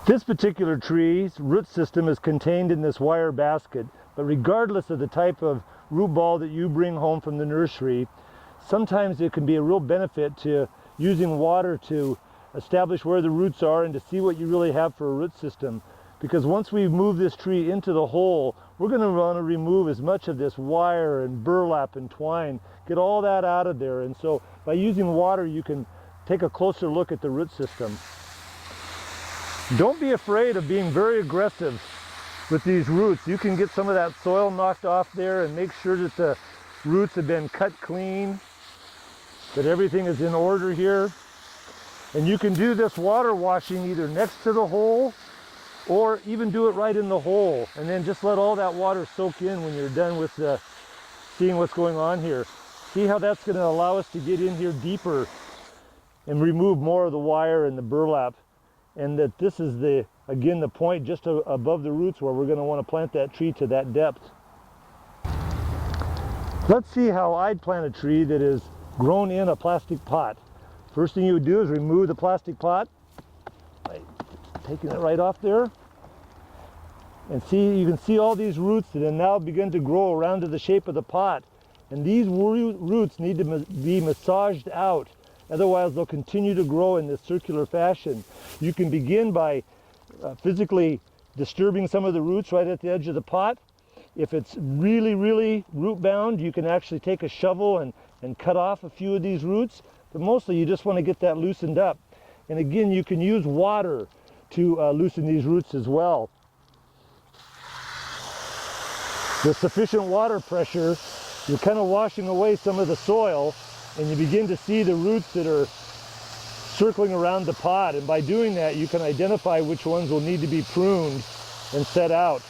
This particular tree's root system is contained in this wire basket, but regardless of the type of root ball that you bring home from the nursery, sometimes it can be a real benefit to using water to establish where the roots are and to see what you really have for a root system. Because once we move this tree into the hole, we're going to want to remove as much of this wire and burlap and twine, get all that out of there. And so by using water, you can take a closer look at the root system. Don't be afraid of being very aggressive with these roots. You can get some of that soil knocked off there and make sure that the roots have been cut clean, that everything is in order here. And you can do this water washing either next to the hole or even do it right in the hole, and then just let all that water soak in when you're done with seeing what's going on here. See how that's going to allow us to get in here deeper and remove more of the wire and the burlap. And that this is again the point just above the roots where we're going to want to plant that tree to that depth. Let's see how I'd plant a tree that is grown in a plastic pot. First thing you would do is remove the plastic pot by taking it right off there. And see, you can see all these roots that have now begun to grow around to the shape of the pot. And these roots need to be massaged out. Otherwise, they'll continue to grow in this circular fashion. You can begin by physically disturbing some of the roots right at the edge of the pot. If it's really, really root bound, you can actually take a shovel and cut off a few of these roots. But mostly you just want to get that loosened up. And again, you can use water to loosen these roots as well. With sufficient water pressure, you're kind of washing away some of the soil, and you begin to see the roots that are circling around the pot. And by doing that, you can identify which ones will need to be pruned and set out.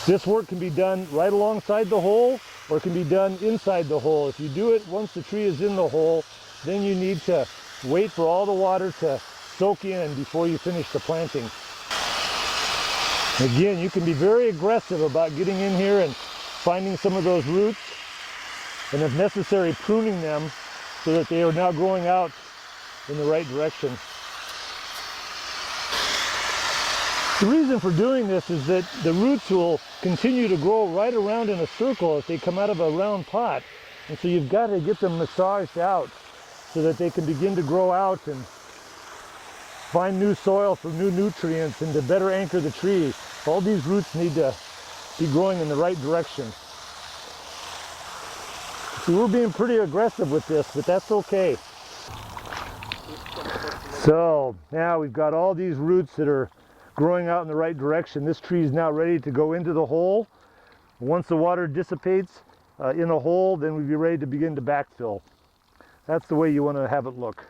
This work can be done right alongside the hole, or it can be done inside the hole. If you do it once the tree is in the hole, then you need to wait for all the water to soak in before you finish the planting. Again, you can be very aggressive about getting in here and finding some of those roots, and if necessary, pruning them so that they are now growing out in the right direction. The reason for doing this is that the roots will continue to grow right around in a circle if they come out of a round pot. And so you've got to get them massaged out so that they can begin to grow out and find new soil for new nutrients and to better anchor the tree. All these roots need to be growing in the right direction. So we're being pretty aggressive with this, but that's okay. So now we've got all these roots that are growing out in the right direction. This tree is now ready to go into the hole. Once the water dissipates in the hole, then we'll be ready to begin to backfill. That's the way you want to have it look.